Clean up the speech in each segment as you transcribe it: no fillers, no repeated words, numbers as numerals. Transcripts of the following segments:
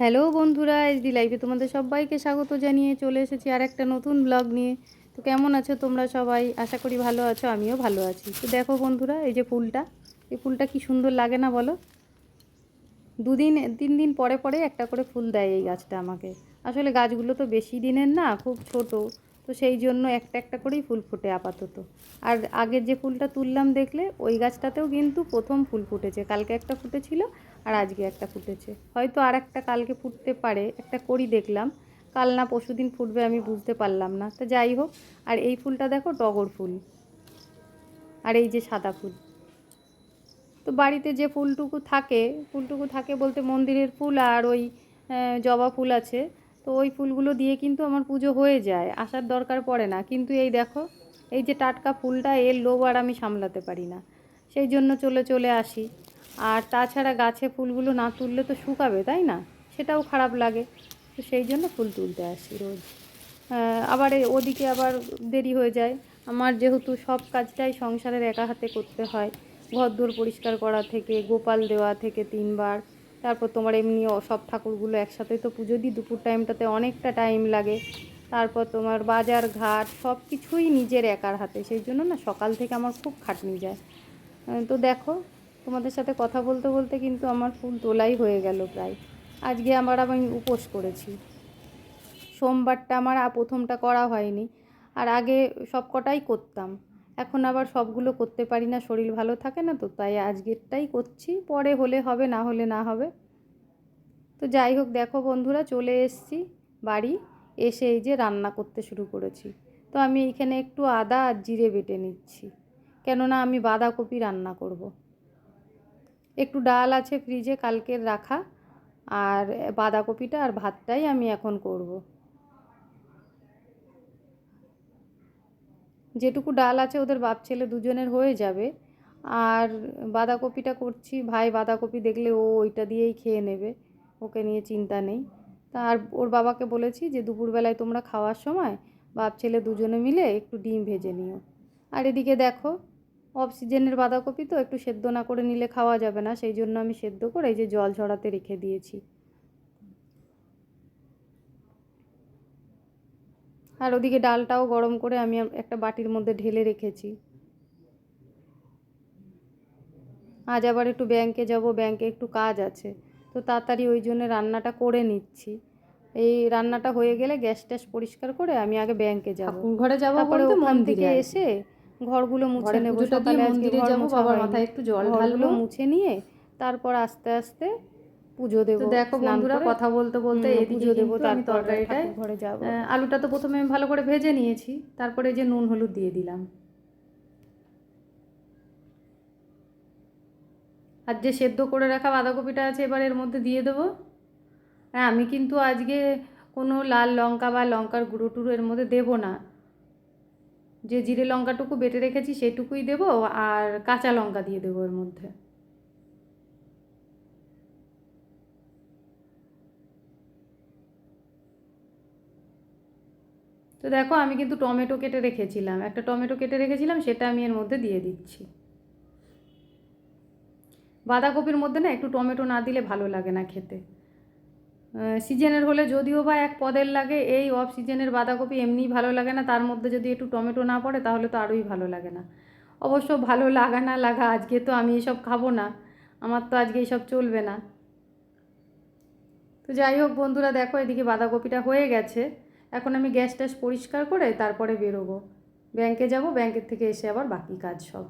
Hello বন্ধুরা, SD লাইভে তোমাদের সবাইকে স্বাগত জানিয়ে চলে এসেছি আর একটা নতুন ব্লগ নিয়ে। তো কেমন আছো তোমরা সবাই? আশা করি ভালো আছো, আমিও ভালো আছি। তো দেখো বন্ধুরা, এই যে ফুলটা, এই ফুলটা কি সুন্দর লাগে না বলো? 2-3 দিন পরে পরে একটা করে ফুল দেয় এই গাছটা আমাকে। আসলে গাছগুলো তো বেশি দিনের না, খুব ছোট, তো সেই জন্য একটা একটা করেই ফুল ফোটে আপাতত। আর আগের যে ফুলটা তুললাম দেখলে, ওই গাছটাতেও কিন্তু প্রথম ফুল ফুটেছে। কালকে একটা ফুটেছিল আর আজকে একটা ফুটেছে, হয়তো আর একটা কালকে ফুটতে পারে, একটা করি দেখলাম। কাল না পরশুদিন ফুটবে, আমি বুঝতে পারলাম না। তো যাই হোক, আর এই ফুলটা দেখো, টগর ফুল। আর এই যে সাদা ফুল। তো বাড়িতে যে ফুলটুকু থাকে বলতে মন্দিরের ফুল আর ওই জবা ফুল আছে। তো ওই ফুলগুলো দিয়ে কিন্তু আমার পুজো হয়ে যায়, আসার দরকার পড়ে না। কিন্তু এই দেখো, এই যে টাটকা ফুলটা, এর লোভ আর আমি সামলাতে পারি না, সেই জন্য চলে চলে আসি। আর তাছাড়া গাছে ফুলগুলো না তুললে তো শুকাবে, তাই না? সেটাও খারাপ লাগে। তো সেই জন্য ফুল তুলতে আসি রোজ। আবার ওদিকে আবার দেরি হয়ে যায়। আমার যেহেতু সব কাজটাই সংসারের একা হাতে করতে হয়, ঘরদোর পরিষ্কার করা থেকে, গোপাল দেওয়া থেকে 3 বার, তারপর তোমার এমনি সব ঠাকুরগুলো একসাথে তো পুজো দিই, দুপুর টাইমটাতে অনেকটা টাইম লাগে। তারপর তোমার বাজার ঘাট সব কিছুই নিজের একার হাতে, সেই জন্য না সকাল থেকে আমার খুব খাটনি যায়। তো দেখো, তোমাদের সাথে কথা বলতে বলতে কিন্তু আমার ফুল তোলাই হয়ে গেল প্রায়। আজকে আমি উপোস করেছি। সোমবারটা আমার প্রথমটা করা হয়নি, আর আগে সব কটাই করতাম। এখন আবার সবগুলো করতে পারি না, শরীর ভালো থাকে না, তো তাই আজকেরটাই করছি। পরে হলে হবে, না হলে না হবে। তো যাই হোক, দেখো বন্ধুরা, চলে এসেছি বাড়ি। এসে এই যে রান্না করতে শুরু করেছি। তো আমি এইখানে একটু আদা আর জিরে বেটে নিচ্ছি, কেননা আমি বাঁধাকপি রান্না করব। একটু ডাল আছে ফ্রিজে কালকের রাখা, আর বাঁধাকপিটা আর ভাতটাই আমি এখন করব। যেটুকু ডাল আছে ওদের বাপ ছেলে দুজনের হয়ে যাবে। আর বাঁধাকপিটা করছি, ভাই বাঁধাকপি দেখলে ও ওইটা দিয়েই খেয়ে নেবে, ওকে নিয়ে চিন্তা নেই। আর ওর বাবাকে বলেছি যে দুপুরবেলায় তোমরা খাওয়ার সময় বাপ ছেলে দুজনে মিলে একটু ডিম ভেজে নিও। আর এদিকে দেখো, অফ সিজনের বাঁধাকপি তো একটু সেদ্ধ না করে নিলে খাওয়া যাবে না, সেই জন্য আমি সেদ্ধ করে এই যে জল ঝরাতে রেখে দিয়েছি। আর ওদিকে ডালটাও গরম করে আমি একটা বাটির মধ্যে ঢেলে রেখেছি। আজ আবার একটু ব্যাংকে যাব, ব্যাংকে একটু কাজ আছে, তো তাড়াতাড়ি ওই জন্য রান্নাটা করে নিচ্ছি। এই রান্নাটা হয়ে গেলে গ্যাস ট্যাস পরিষ্কার করে আমি আগে ব্যাংকে যাব, ঠাকুর ঘরে যাব তারপরে বলতে ওখান মন্দিরে থেকে আর কি। এসে ঘরগুলো মুছে ঘরে নেব। পুজোটা দিয়ে সকালে আজকে মন্দিরে ঘর যাব, মোছা বাবার হয়নি, মাথায় একটু জল ঘরগুলো ঢালবো। মুছে নিয়ে তারপর আস্তে আস্তে পুজো তো দেব, দেখো স্নান বন্ধুরা, করে কথা বলতে বলতে এদিকে পুজো দেব, কিন্তু আমি তারপর তরকারিটায় ঠাকুর ঘরে যাব। আলুটা তো প্রথমে আমি ভালো করে ভেজে নিয়েছি, তারপরে যে নুন হলুদ দিয়ে দিলাম। আর যে সেদ্ধ করে রাখা বাঁধাকপিটা আছে এবার এর মধ্যে দিয়ে দেবো। হ্যাঁ, আমি কিন্তু আজকে কোনো লাল লঙ্কা বা লঙ্কার গুঁড়ো টুড়ো এর মধ্যে দেবো না। যে জিরে লঙ্কাটুকু বেটে রেখেছি সেটুকুই দেবো, আর কাঁচা লঙ্কা দিয়ে দেবো এর মধ্যে। তো দেখো, আমি কিন্তু টমেটো কেটে রেখেছিলাম, একটা টমেটো কেটে রেখেছিলাম, সেটা আমি এর মধ্যে দিয়ে দিচ্ছি। বাঁধাকপির মধ্যে না একটু টমেটো না দিলে ভালো লাগে না খেতে। সিজনের হলে যদিও বা এক পদের লাগে, এই অফ সিজনের বাঁধাকপি এমনিই ভালো লাগে না, তার মধ্যে যদি একটু টমেটো না পড়ে তাহলে তো আরোই ভালো লাগে না। অবশ্য ভালো লাগা না লাগা, আজকে তো আমি এসব খাবো না, আমার তো আজকে এইসব চলবে না। তো যাই হোক বন্ধুরা, দেখো এদিকে বাঁধাকপিটা হয়ে গেছে। এখন আমি গ্যাস ট্যাস পরিষ্কার করে তারপরে বেরোবো, ব্যাংকে যাব, ব্যাংকের থেকে এসে আবার বাকি কাজ সব।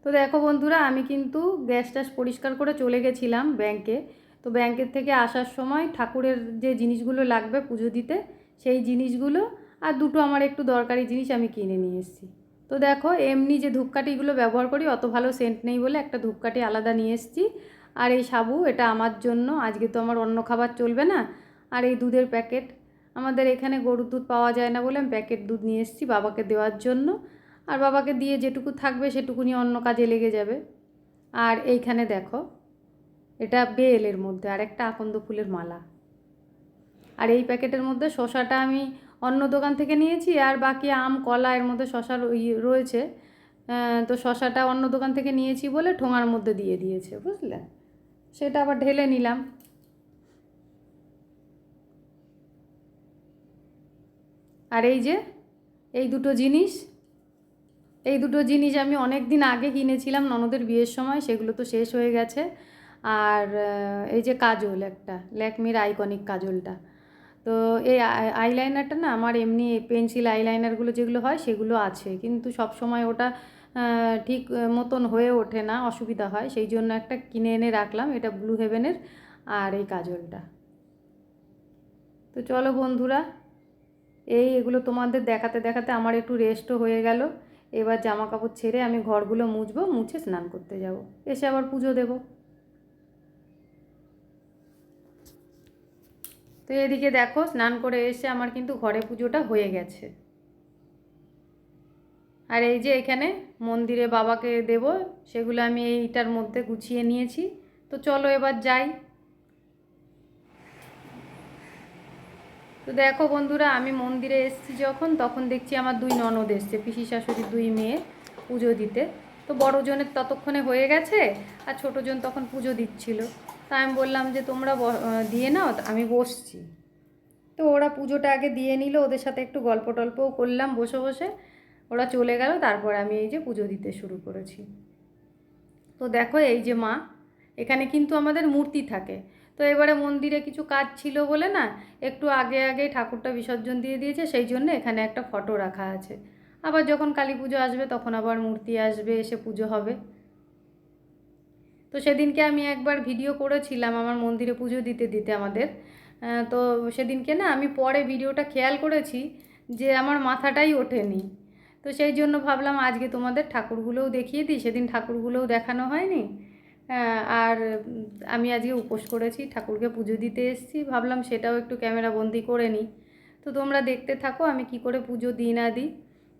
তো দেখো বন্ধুরা, আমি কিন্তু গ্যাস ট্যাস পরিষ্কার করে চলে গেছিলাম ব্যাংকে। তো ব্যাংকের থেকে আসার সময় ঠাকুরের যে জিনিসগুলো লাগবে পুজো দিতে, সেই জিনিসগুলো আর দুটো আমার একটু দরকারি জিনিস আমি কিনে নিয়ে এসেছি। তো দেখো, এমনি যে ধূপকাঠিগুলো ব্যবহার করি অত ভালো সেন্ট নেই বলে একটা ধূপকাঠি আলাদা নিয়ে এসেছি। আর এই সাবু, এটা আমার জন্য, আজকে তো আমার অন্য খাবার চলবে না। আর এই দুধের প্যাকেট, আমাদের এখানে গরুর দুধ পাওয়া যায় না বলে আমি প্যাকেট দুধ নিয়ে এসেছি বাবাকে দেওয়ার জন্য। আর বাবাকে দিয়ে যেটুকু থাকবে সেটুকু নিয়ে অন্য কাজে লেগে যাবে। আর এইখানে দেখো, এটা বেলের মধ্যে আর একটা আকন্দ ফুলের মালা। আর এই প্যাকেটের মধ্যে শসাটা আমি অন্য দোকান থেকে নিয়েছি, আর বাকি আম কলা এর মধ্যে শসা রয়েছে। তো শসাটা অন্য দোকান থেকে নিয়েছি বলে ঠোঙার মধ্যে দিয়ে দিয়েছে, বুঝলে? সেটা আবার ঢেলে নিলাম। আর এই যে এই দুটো জিনিস আমি অনেক দিন আগে কিনেছিলাম ননদের বিয়ের সময়, সেগুলো তো শেষ হয়ে গেছে। আর এই যে কাজল, একটা ল্যাকমির আইকনিক কাজলটা। তো এই আইলাইনারটা না আমার এমনি পেন্সিল আইলাইনারগুলো যেগুলো হয় সেগুলো আছে, কিন্তু সব সময় ওটা ঠিক মতন হয়ে ওঠে না, অসুবিধা হয়, সেই জন্য একটা কিনে এনে রাখলাম। এটা ব্লু হেভেনের, আর এই কাজলটা। তো চলো বন্ধুরা, এগুলো তোমাদের দেখাতে দেখাতে আমার একটু রেস্টও হয়ে গেল। এবার জামা কাপড় ছেড়ে আমি ঘরগুলো মুছবো, মুছে স্নান করতে যাব, এসে আবার পুজো দেব। তো এদিকে দেখো, স্নান করে এসে আমার কিন্তু ঘরে পুজোটা হয়ে গেছে। আর এই যে এখানে মন্দিরে বাবাকে দেব, সেগুলো আমি এইটার মধ্যে গুছিয়ে নিয়েছি। তো চলো এবার যাই। তো দেখো বন্ধুরা, আমি মন্দিরে এসেছি যখন, তখন দেখছি আমার দুই ননদ এসছে, পিসি শাশুড়ির দুই মেয়ে পুজো দিতে। তো বড়জনের ততক্ষণে হয়ে গেছে, আর ছোটোজন তখন পুজো দিচ্ছিল। তা আমি বললাম যে তোমরা দিয়ে নাও, আমি বসছি। তো ওরা পুজোটা আগে দিয়ে নিল, ওদের সাথে একটু গল্প টল্পও করলাম বসে বসে। ওরা চলে গেল, তারপর আমি এই যে পুজো দিতে শুরু করেছি। তো দেখো এই যে মা, এখানে কিন্তু আমাদের মূর্তি থাকে। তো এবারে মন্দিরে কিছু কাজ ছিল বলে না, একটু আগে আগে ঠাকুরটা বিসর্জন দিয়ে দিয়েছে, সেই জন্য এখানে একটা ফটো রাখা আছে। আবার যখন কালী পুজো আসবে তখন আবার মূর্তি আসবে, এসে পুজো হবে। তো সেদিনকে আমি একবার ভিডিও করেছিলাম আমার মন্দিরে পুজো দিতে দিতে আমাদের। তো সেদিনকে না আমি পরে ভিডিওটা খেয়াল করেছি যে আমার মাথাটাই ওঠেনি। তো সেই জন্য ভাবলাম আজকে তোমাদের ঠাকুরগুলোও দেখিয়ে দিই, সেদিন ঠাকুরগুলোও দেখানো হয়নি। আর আমি আজকে উপোস করেছি, ঠাকুরকে পুজো দিতে এসেছি, ভাবলাম সেটাও একটু ক্যামেরা বন্দি করে নিই। তো তোমরা দেখতে থাকো আমি কি করে পুজো দিই না দিই।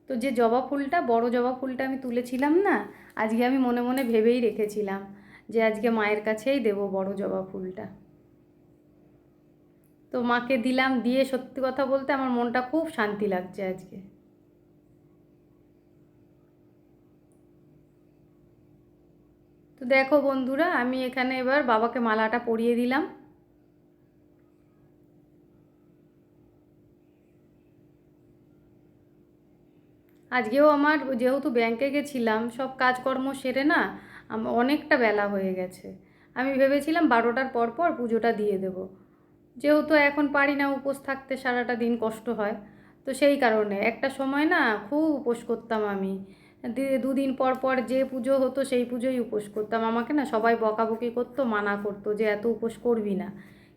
তো যে জবা ফুলটা, বড় জবা ফুলটা আমি তুলেছিলাম না, আজকে আমি মনে মনে ভেবেই রেখেছিলাম যে আজকে মায়ের কাছেই দেব বড় জবা ফুলটা। তো মাকে দিলাম, দিয়ে সত্যি কথা বলতে আমার মনটা খুব শান্তি লাগছে আজকে। তো দেখো বন্ধুরা, আমি এখানে এবার বাবাকে মালাটা পরিয়ে দিলাম। আজকেও আমার যেহেতু ব্যাংকে গেছিলাম, সব কাজকর্ম সেরে না অনেকটা বেলা হয়ে গেছে। আমি ভেবেছিলাম 12টার পর পর পুজোটা দিয়ে দেব, যেহেতু এখন পারি না উপোস থাকতে, সারাটা দিন কষ্ট হয়। তো সেই কারণে একটা সময় না খুব উপোস করতাম আমি, দুদিন পর পর যে পুজো হতো সেই পুজোই উপোস করতাম। আমাকে না সবাই বকাবকি করতো, মানা করতো যে এত উপোস করবি না,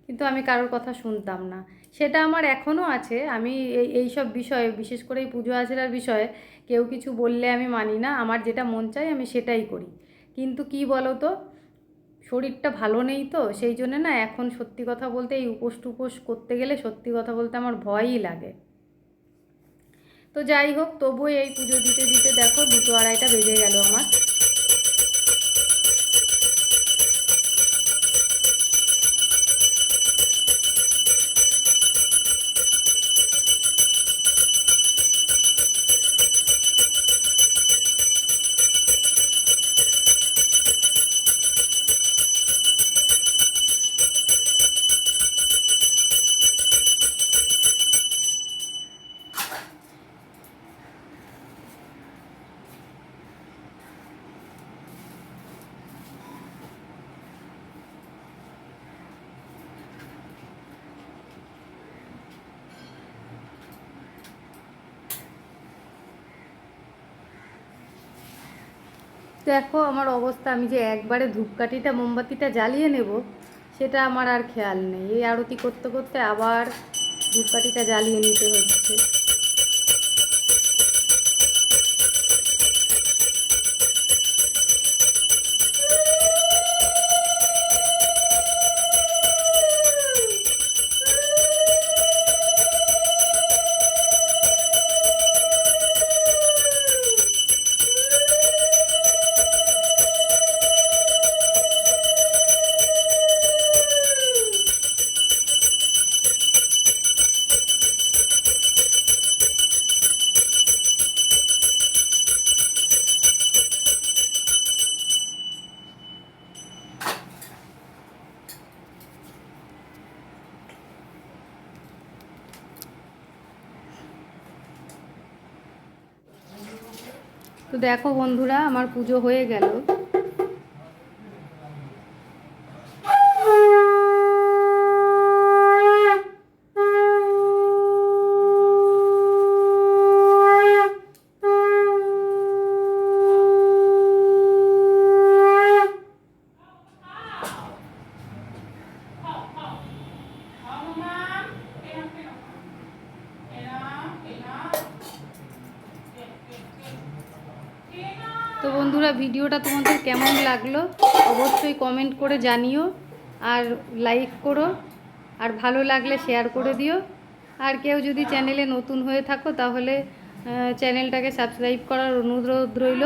কিন্তু আমি কারোর কথা শুনতাম না। সেটা আমার এখনও আছে। আমি এই সব বিষয়ে, বিশেষ করে এই পুজো আচারার বিষয়ে কেউ কিছু বললে আমি মানি না, আমার যেটা মন চায় আমি সেটাই করি। কিন্তু কি বলো তো, শরীরটা ভালো নেই, তো সেই জন্য না এখন সত্যি কথা বলতে এই উপোস টুপোস করতে গেলে সত্যি কথা বলতে আমার ভয়ই লাগে। তো যাই হোক, তবুও এই পুজো দিতে দিতে দেখো 2টো 2:30টা বেজে গেল আমার। দেখো আমার অবস্থা, আমি যে একবারে ধূপকাঠিটা মোমবাতিটা জ্বালিয়ে নেব সেটা আমার আর খেয়াল নেই। এই আরতি করতে করতে আবার ধূপকাঠিটা জ্বালিয়ে নিতে হচ্ছে। দেখো বন্ধুরা, আমার পুজো হয়ে গেল। তো বন্ধুরা, ভিডিওটা তোমাদের কেমন লাগলো অবশ্যই কমেন্ট করে জানিও, আর লাইক করো, আর ভালো লাগলে শেয়ার করে দিও। আর কেউ যদি চ্যানেলে নতুন হয়ে থাকো তাহলে চ্যানেলটাকে সাবস্ক্রাইব করার অনুরোধ রইল।